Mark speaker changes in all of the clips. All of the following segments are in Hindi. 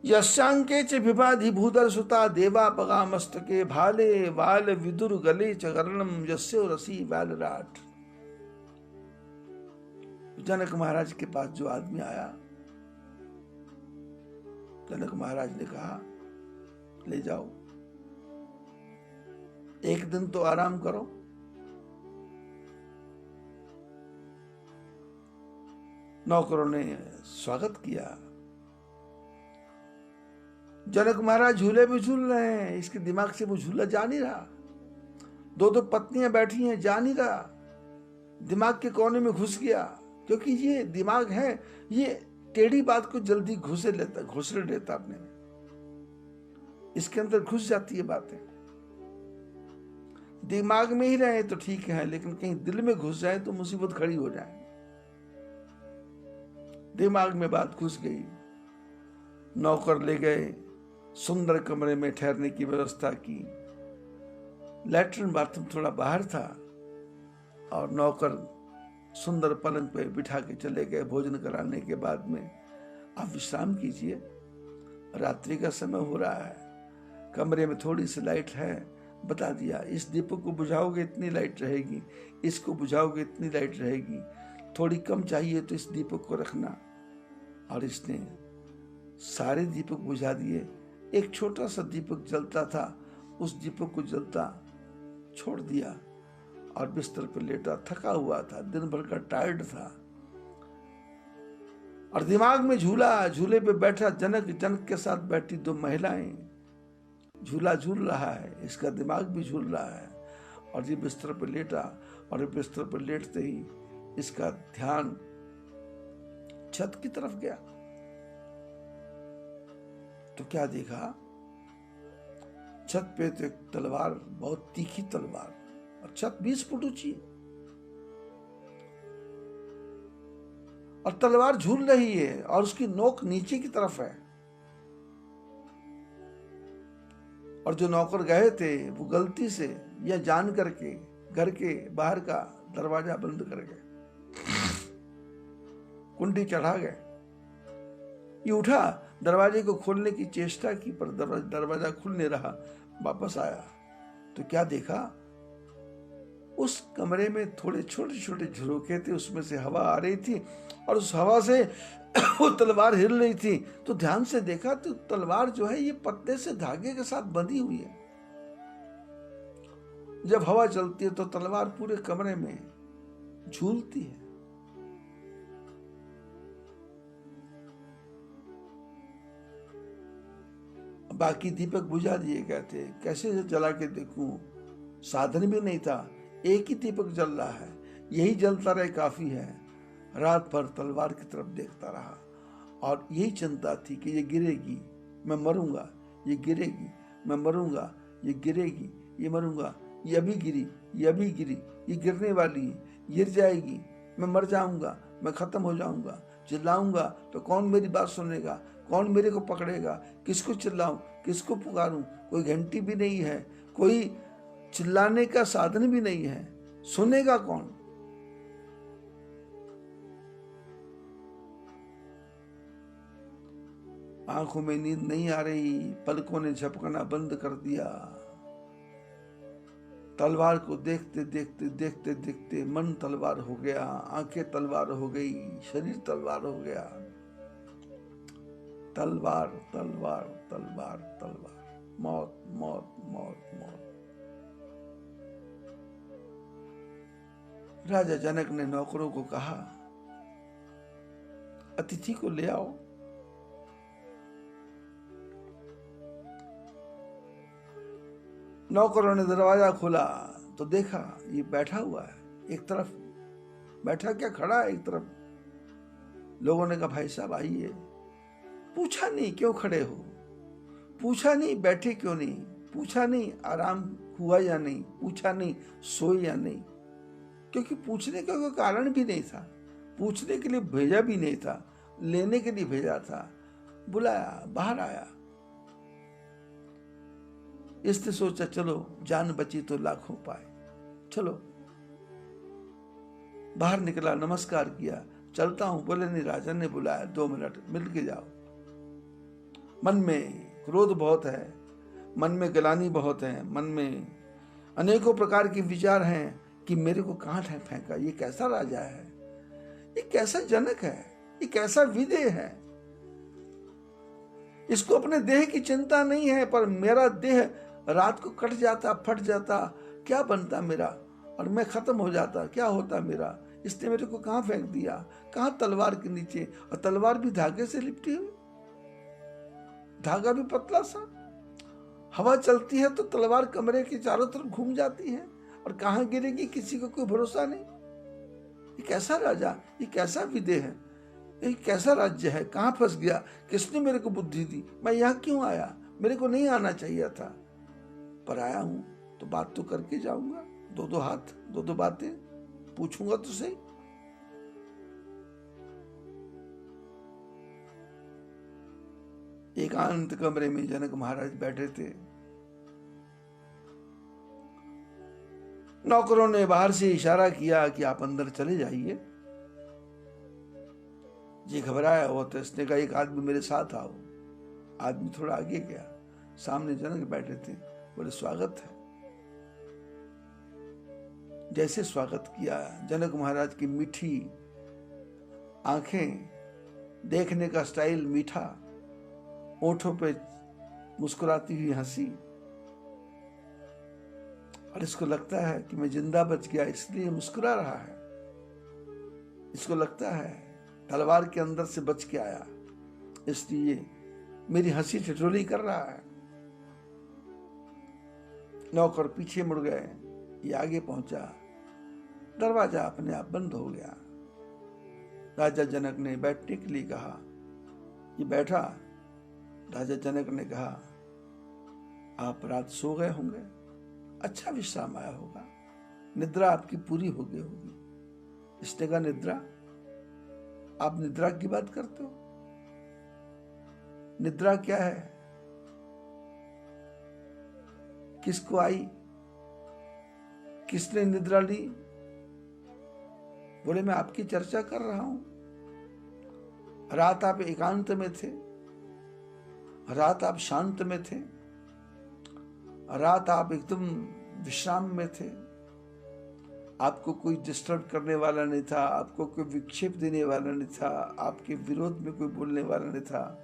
Speaker 1: यस्यांके च विभाधि भूधर सुता देवा पगा मस्तके भाले वाल विदुर गले च गर्णम यस्यो रसी वालराट। जनक महाराज के पास जो आदमी आया, जनक महाराज ने कहा ले जाओ, एक दिन तो आराम करो। नौकरों ने स्वागत किया। जनक महाराज झूले भी झूल रहे हैं, इसके दिमाग से वो झूला जा नहीं रहा। दो दो पत्नियां बैठी हैं, जा नहीं रहा, दिमाग के कोने में घुस गया। क्योंकि ये दिमाग है, ये टेढ़ी बात को जल्दी घुसरे लेता अपने में, इसके अंदर घुस जाती है बातें। दिमाग में ही रहे तो ठीक है, लेकिन कहीं दिल में घुस जाए तो मुसीबत खड़ी हो जाए। दिमाग में बात घुस गई। नौकर ले गए, सुंदर कमरे में ठहरने की व्यवस्था की। लैट्रिन बाथरूम थोड़ा बाहर था और नौकर सुंदर पलंग पे बिठा के चले गए। भोजन कराने के बाद में आप विश्राम कीजिए, रात्रि का समय हो रहा है, कमरे में थोड़ी सी लाइट है, बता दिया। इस दीपक को बुझाओगे इतनी लाइट रहेगी, इसको बुझाओगे इतनी लाइट रहेगी, थोड़ी कम चाहिए तो इस दीपक को रखना। और इसने सारे दीपक बुझा दिए। एक छोटा सा दीपक जलता था, उस दीपक को जलता छोड़ दिया और बिस्तर पर लेटा, थका हुआ था, दिन भर का टायर्ड था। और दिमाग में झूला, झूले पे बैठा जनक, जनक के साथ बैठी दो महिलाएं, झूला झूल रहा है, इसका दिमाग भी झूल रहा है। और ये बिस्तर पर लेटा, और बिस्तर पर लेटते ही इसका ध्यान छत की तरफ गया। तो क्या देखा, छत पे तो एक तलवार, बहुत तीखी तलवार, और छत 20 फुट ऊंची, और तलवार झूल रही है और उसकी नोक नीचे की तरफ है। और जो नौकर गए थे वो गलती से या जान करके घर के बाहर का दरवाजा बंद कर गए, कुंडी चढ़ा गए। ये उठा, दरवाजे को खोलने की चेष्टा की, पर दरवाजा खुल नहीं रहा। वापस आया तो क्या देखा, उस कमरे में थोड़े छोटे छोटे झरोखे थे, उसमें से हवा आ रही थी और उस हवा से वो तलवार हिल रही थी। तो ध्यान से देखा तो तलवार जो है ये पत्ते से धागे के साथ बंधी हुई है। जब हवा चलती है तो तलवार पूरे कमरे में झूलती है। बाकी दीपक बुझा दिए गए थे, कैसे जला के देखूं, साधन भी नहीं था, एक ही दीपक जल रहा है, यही जलता रहे काफी है। रात भर तलवार की तरफ देखता रहा और यही चिंता थी कि ये गिरेगी, मैं मरूंगा, ये गिरेगी, मैं मरूंगा, ये गिरेगी, ये मरूंगा, ये अभी गिरी, ये अभी गिरी, ये गिरने वाली है, गिर जाएगी, मैं मर जाऊंगा, मैं खत्म हो जाऊंगा। चिल्लाऊंगा तो कौन मेरी बात सुनेगा, कौन मेरे को पकड़ेगा, किसको चिल्लाऊं, किसको पुकारूं, कोई घंटी भी नहीं है, कोई चिल्लाने का साधन भी नहीं है, सुनेगा कौन। आंखों में नींद नहीं आ रही, पलकों ने झपकना बंद कर दिया। तलवार को देखते देखते देखते देखते मन तलवार हो गया, आंखें तलवार हो गई, शरीर तलवार हो गया। तलवार तलवार तलवार तलवार, मौत मौत मौत मौत। राजा जनक ने नौकरों को कहा, अतिथि को ले आओ। नौकरों ने दरवाजा खोला तो देखा ये बैठा हुआ है, एक तरफ बैठा, क्या खड़ा है एक तरफ। लोगों ने कहा भाई साहब आइए। पूछा नहीं क्यों खड़े हो, पूछा नहीं बैठे क्यों नहीं, पूछा नहीं आराम हुआ या नहीं, पूछा नहीं सोए या नहीं, क्योंकि पूछने का कोई कारण भी नहीं था, पूछने के लिए भेजा भी नहीं था, लेने के लिए भेजा था। बुलाया, बाहर आया। इसने सोचा चलो जान बची तो लाखों पाए, चलो। बाहर निकला, नमस्कार किया, चलता हूं। बोले नहीं, राजा ने बुलाया, 2 मिनट मिल के जाओ। मन में क्रोध बहुत है, मन में ग्लानि बहुत है, मन में अनेकों प्रकार के विचार हैं कि मेरे को कहाँ फेंका, ये कैसा राजा है, ये कैसा जनक है, ये कैसा विदेह है। इसको अपने देह की चिंता नहीं है, पर मेरा देह रात को कट जाता, फट जाता, क्या बनता मेरा, और मैं खत्म हो जाता, क्या होता मेरा। इसने मेरे को कहाँ फेंक दिया, कहाँ तलवार के नीचे, और तलवार भी धागे से लिपटी हुई, धागा भी पतला सा, हवा चलती है तो तलवार कमरे के चारों तरफ घूम जाती है, और कहाँ गिरेगी किसी को कोई भरोसा नहीं। ये कैसा राजा, ये कैसा विदेह है, ये कैसा राज्य है, कहाँ फंस गया, किसने मेरे को बुद्धि दी, मैं यहाँ क्यों आया, मेरे को नहीं आना चाहिए था, पर आया हूं तो बात तो करके जाऊंगा, दो दो हाथ, दो दो बातें पूछूंगा तो सही। एकांत कमरे में जनक महाराज बैठे थे। नौकरों ने बाहर से इशारा किया कि आप अंदर चले जाइए। ये घबराया हुआ तो इसने कहा एक आदमी मेरे साथ आओ। आदमी थोड़ा आगे गया, सामने जनक बैठे थे, बोले स्वागत है। जैसे स्वागत किया, जनक महाराज की मीठी आंखें, देखने का स्टाइल मीठा, ओठों पे मुस्कुराती हुई हंसी, और इसको लगता है कि मैं जिंदा बच गया इसलिए मुस्कुरा रहा है। इसको लगता है तलवार के अंदर से बच के आया इसलिए मेरी हंसी ठिठोली कर रहा है। नौकर पीछे मुड़ गए, ये आगे पहुंचा, दरवाजा अपने आप बंद हो गया। राजा जनक ने बैठने के लिए कहा, ये बैठा। राजा जनक ने कहा आप रात सो गए होंगे, अच्छा विश्राम आया होगा, निद्रा आपकी पूरी हो गई होगी। इसने कहा निद्रा, आप निद्रा की बात करते हो, निद्रा क्या है, किसको आई, किसने निद्रा ली। बोले मैं आपकी चर्चा कर रहा हूं। रात आप एकांत में थे, रात आप शांत में थे, रात आप एकदम विश्राम में थे, आपको कोई डिस्टर्ब करने वाला नहीं था, आपको कोई विक्षेप देने वाला नहीं था, आपके विरोध में कोई बोलने वाला नहीं था,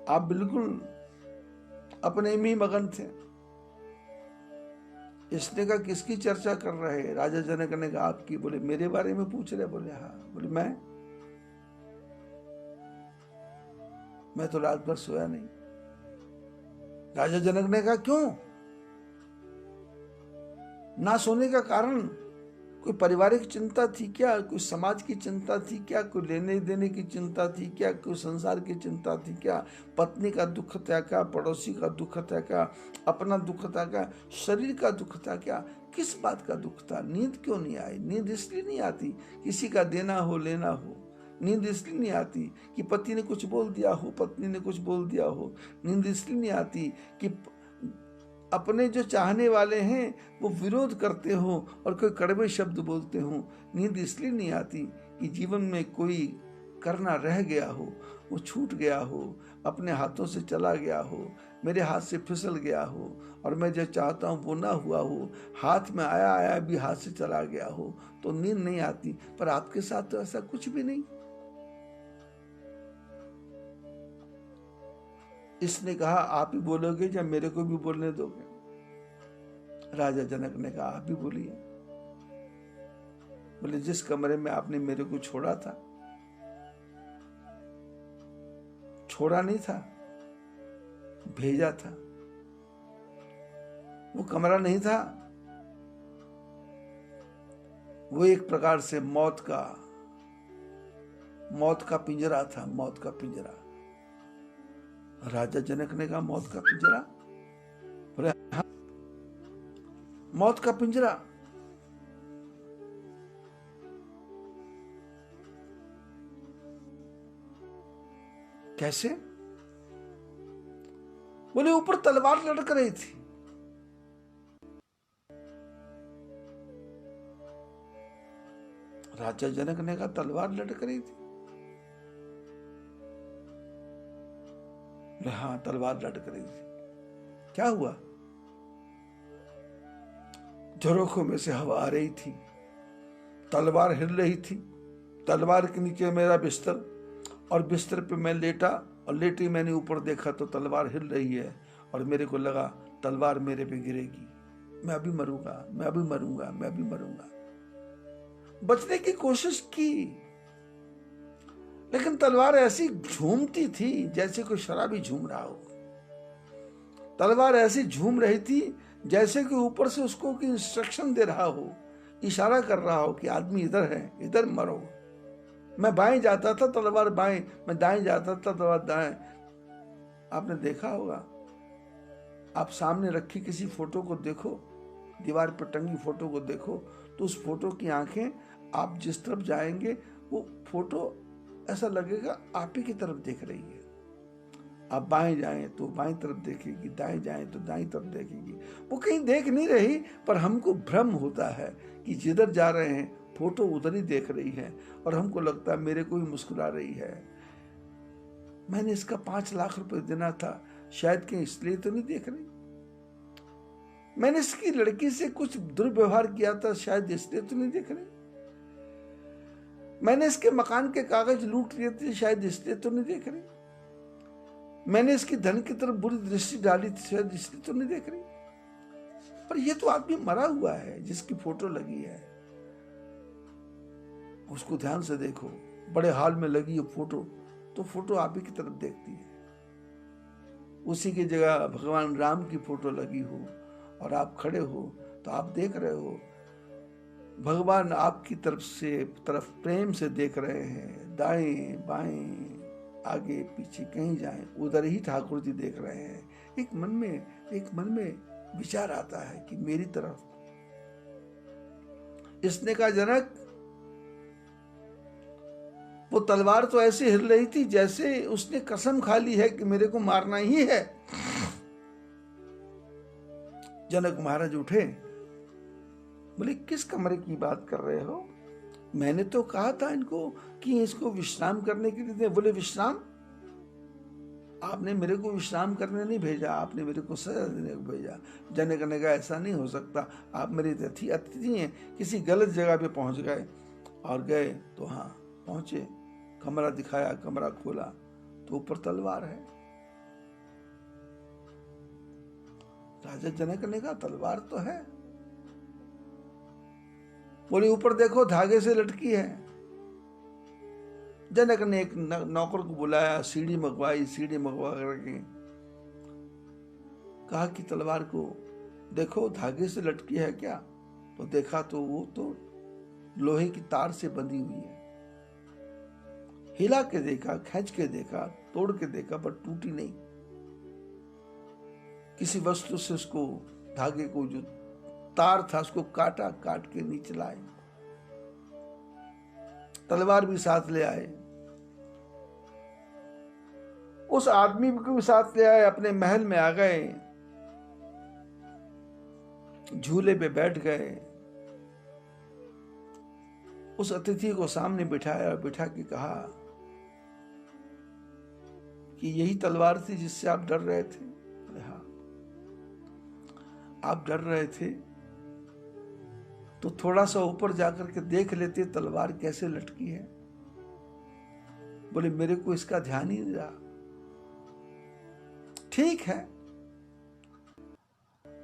Speaker 1: आप बिल्कुल अपने में ही मगन थे। इसने कहा किसकी चर्चा कर रहे हैं। राजा जनक ने कहा आपकी। बोले मेरे बारे में पूछ रहे। बोले हाँ। बोले मैं तो रात भर सोया नहीं। राजा जनक ने कहा क्यों, ना सोने का कारण कोई पारिवारिक चिंता थी क्या, कोई समाज की चिंता थी क्या, कोई लेने देने की चिंता थी क्या, कोई संसार की चिंता थी क्या, पत्नी का दुख था क्या, पड़ोसी का दुख था क्या, अपना दुख था क्या, शरीर का दुख था क्या, किस बात का दुख था। नींद क्यों नहीं आई। नींद इसलिए नहीं आती किसी का देना हो लेना हो। नींद इसलिए नहीं आती कि पति ने कुछ बोल दिया हो, पत्नी ने कुछ बोल दिया हो। नींद इसलिए नहीं आती कि अपने जो चाहने वाले हैं वो विरोध करते हो और कोई कड़वे शब्द बोलते हो। नींद इसलिए नहीं आती कि जीवन में कोई करना रह गया हो, वो छूट गया हो, अपने हाथों से चला गया हो, मेरे हाथ से फिसल गया हो, और मैं जो चाहता हूँ वो ना हुआ हो, हाथ में आया आया भी हाथ से चला गया हो, तो नींद नहीं आती। पर आपके साथ तो ऐसा कुछ भी नहीं। इसने कहा आप ही बोलोगे या मेरे को भी बोलने दोगे। राजा जनक ने कहा आप ही बोलिए। बोले जिस कमरे में आपने मेरे को छोड़ा था, छोड़ा नहीं था, भेजा था, वो कमरा नहीं था, वो एक प्रकार से मौत का पिंजरा था, मौत का पिंजरा। राजा जनक ने कहा मौत का पिंजरा। बोले हाँ, मौत का पिंजरा। कैसे। बोले ऊपर तलवार लटक रही थी। राजा जनक ने कहा तलवार लटक रही थी। बोले हाँ, तलवार लटक रही थी। क्या हुआ? झरोखों में से हवा आ रही थी, तलवार हिल रही थी, तलवार के नीचे मेरा बिस्तर, और बिस्तर पे मैं लेटा, और लेटे मैंने ऊपर देखा तो तलवार हिल रही है, और मेरे को लगा तलवार मेरे पे गिरेगी, मैं अभी मरूंगा, मैं अभी मरूंगा, मैं अभी मरूंगा। बचने की कोशिश की, लेकिन तलवार ऐसी झूमती थी जैसे कोई शराबी झूम रहा हो। तलवार ऐसी झूम रही थी जैसे कि ऊपर से उसको की इंस्ट्रक्शन दे रहा हो, इशारा कर रहा हो कि आदमी इधर है, इधर मरो। मैं बाएं जाता था तलवार बाएं, मैं दाएं जाता था तलवार दाएं। आपने देखा होगा, आप सामने रखी किसी फोटो को देखो, दीवार पर टंगी फोटो को देखो, तो उस फोटो की आंखें आप जिस तरफ जाएंगे वो फोटो ऐसा लगेगा आप ही की तरफ देख रही है। आप बाएं जाएं तो बाएं तरफ देखेगी, दाएं जाएं तो दाएं तरफ देखेगी। वो कहीं देख नहीं रही, पर हमको भ्रम होता है कि जिधर जा रहे हैं फोटो उधर ही देख रही है, और हमको लगता है मेरे को ही मुस्कुरा रही है। मैंने इसका 5 लाख रुपए देना था, शायद कहीं इसलिए तो नहीं देख रही। मैंने इसकी लड़की से कुछ दुर्व्यवहार किया था, शायद इसलिए तो नहीं देख रही। मैंने इसके मकान के कागज लूट लिए थे, शायद इसलिए तो नहीं देख रही। मैंने इसकी धन की तरफ बुरी दृष्टि डाली थी, शायद इसलिए तो नहीं देख रही। पर यह तो आदमी मरा हुआ है जिसकी फोटो लगी है, उसको ध्यान से देखो। बड़े हाल में लगी है फोटो, तो फोटो आप ही की तरफ देखती है। उसी की जगह भगवान राम की फोटो लगी हो और आप खड़े हो, तो आप देख रहे हो भगवान आपकी तरफ प्रेम से देख रहे हैं। दाएं बाएं आगे पीछे कहीं जाएं, उधर ही ठाकुर जी देख रहे हैं। एक मन में विचार आता है कि मेरी तरफ। इसने कहा, जनक, वो तलवार तो ऐसे हिल रही थी जैसे उसने कसम खा ली है कि मेरे को मारना ही है। जनक महाराज उठे, बोले किस कमरे की बात कर रहे हो? मैंने तो कहा था इनको कि इसको विश्राम करने के लिए दे। बोले विश्राम? आपने मेरे को विश्राम करने नहीं भेजा, आपने मेरे को सजा देने को भेजा। जनक ने कहा, ऐसा नहीं हो सकता, आप मेरी अतिथि हैं, किसी गलत जगह पे पहुंच गए। और गए तो हाँ पहुंचे, कमरा दिखाया, कमरा खोला तो ऊपर तलवार है। राजा जनक ने कहा, तलवार तो है। बोले ऊपर देखो, धागे से लटकी है। जनक ने एक नौकर को बुलाया, सीढ़ी मंगवा करके कहा कि तलवार को देखो, धागे से लटकी है क्या? तो देखा तो वो तो लोहे की तार से बंधी हुई है। हिला के देखा, खींच के देखा, तोड़ के देखा, पर टूटी नहीं। किसी वस्तु से उसको, धागे को, जो तार था उसको काटा, काट के नीचे लाए, तलवार भी साथ ले आए। उस आदमी को भी साथ ले आए, अपने महल में आ गए, झूले पे बैठ गए। उस अतिथि को सामने बिठाया, बिठा के कहा कि यही तलवार थी जिससे आप डर रहे थे? बोले हाँ। आप डर रहे थे तो थोड़ा सा ऊपर जाकर के देख लेते तलवार कैसे लटकी है। बोले मेरे को इसका ध्यान ही नहीं रहा। ठीक है,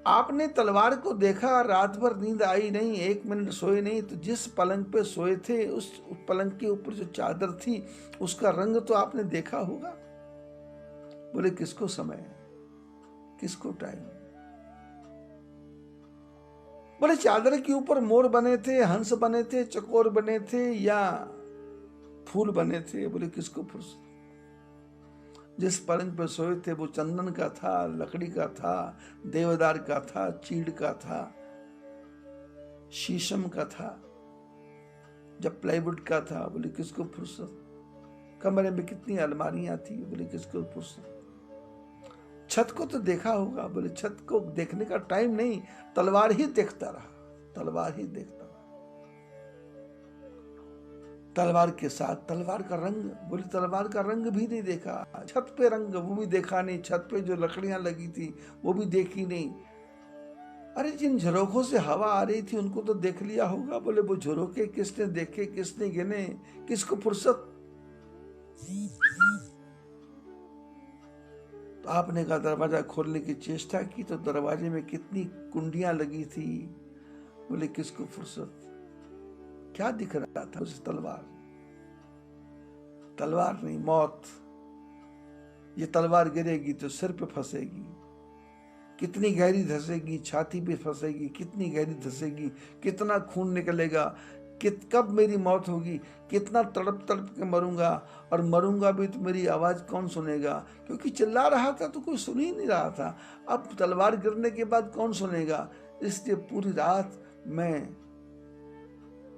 Speaker 1: आपने तलवार को देखा, रात भर नींद आई नहीं, 1 मिनट सोए नहीं, तो जिस पलंग पे सोए थे उस पलंग के ऊपर जो चादर थी उसका रंग तो आपने देखा होगा। बोले किसको समय, किसको टाइम? बोले चादर के ऊपर मोर बने थे, हंस बने थे, चकोर बने थे, या फूल बने थे? बोले किसको फुर्सत? जिस पलंग पर सोए थे वो चंदन का था, लकड़ी का था, देवदार का था, चीड़ का था, शीशम का था, जब प्लाईवुड का था। बोले किसको फुर्सत? कमरे में कितनी अलमारियां थी? बोले किसको फुर्सत? छत को तो देखा होगा। बोले छत को देखने का टाइम नहीं, तलवार ही देखता रहा, तलवार ही देखता रहा। तलवार के साथ तलवार का रंग, बोले तलवार का रंग भी नहीं देखा, छत पे रंग वो भी देखा नहीं, छत पे जो लकड़ियां लगी थी वो भी देखी नहीं। अरे जिन झरोखों से हवा आ रही थी उनको तो देख लिया होगा। बोले वो झरोखे किसने देखे, किसने गिने, किसको फुर्सत। तो आपने कहा दरवाजा खोलने की चेष्टा की तो दरवाजे में कितनी कुंडियां लगी थी। बोले किसको फुर्सत। क्या दिख रहा था उसे? तलवार। तलवार नहीं, मौत। ये तलवार गिरेगी तो सिर पे फंसेगी, कितनी गहरी धंसेगी, छाती पे फंसेगी, कितनी गहरी धंसेगी, कितना खून निकलेगा, कब मेरी मौत होगी, कितना तड़प तड़प के मरूंगा, और मरूंगा भी तो मेरी आवाज कौन सुनेगा, क्योंकि चिल्ला रहा था तो कोई सुन ही नहीं रहा था। अब तलवार गिरने के बाद कौन सुनेगा। इसलिए पूरी रात मैं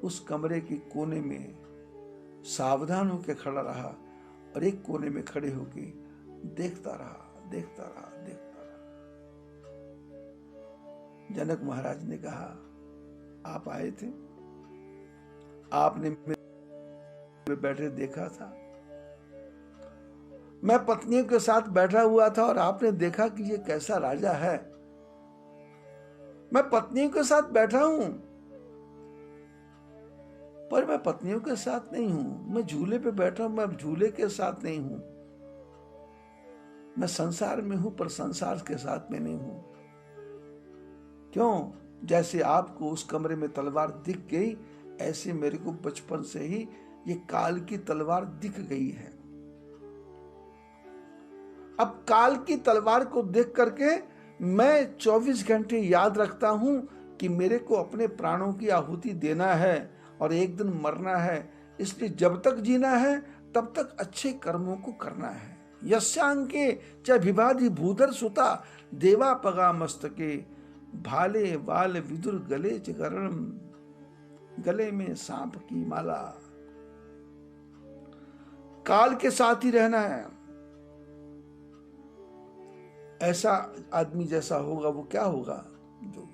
Speaker 1: उस कमरे के कोने में सावधान होकर खड़ा रहा और एक कोने में खड़े होके देखता रहा, देखता रहा, देखता रहा। जनक महाराज ने कहा, आप आए थे, आपने मेरे बैठे देखा था, मैं पत्नियों के साथ बैठा हुआ था और आपने देखा कि ये कैसा राजा है। मैं पत्नियों के साथ बैठा हूं, पर मैं पत्नियों के साथ नहीं हूं। मैं झूले पे बैठा हूं, मैं झूले के साथ नहीं हूं। मैं संसार में हूं पर संसार के साथ में नहीं हूं। क्यों? जैसे आपको उस कमरे में तलवार दिख गई, ऐसे मेरे को बचपन से ही ये काल की तलवार दिख गई है। अब काल की तलवार को देख करके मैं 24 घंटे याद रखता हूं कि मेरे को अपने प्राणों की आहुति देना है और एक दिन मरना है। इसलिए जब तक जीना है तब तक अच्छे कर्मों को करना है। यस्यांके च विभाधि भूधर सुता देवा पगा मस्तके भाले वाल विदुर गले च गरणम, गले में सांप की माला। काल के साथ ही रहना है। ऐसा आदमी जैसा होगा वो क्या होगा, जो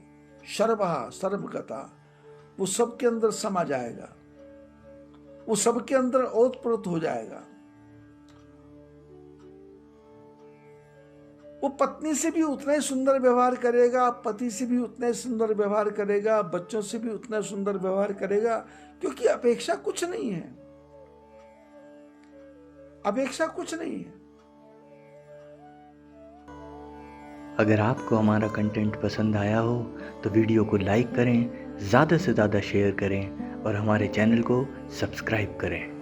Speaker 1: सर्वहा सर्वगता, वो सबके अंदर समा जाएगा, वो सबके अंदर ओतप्रोत हो जाएगा। वो पत्नी से भी उतना ही सुंदर व्यवहार करेगा, पति से भी उतना ही सुंदर व्यवहार करेगा, बच्चों से भी उतना सुंदर व्यवहार करेगा, क्योंकि अपेक्षा कुछ नहीं है। अपेक्षा कुछ नहीं है।
Speaker 2: अगर आपको हमारा कंटेंट पसंद आया हो तो वीडियो को लाइक करें, ज़्यादा से ज़्यादा शेयर करें और हमारे चैनल को सब्सक्राइब करें।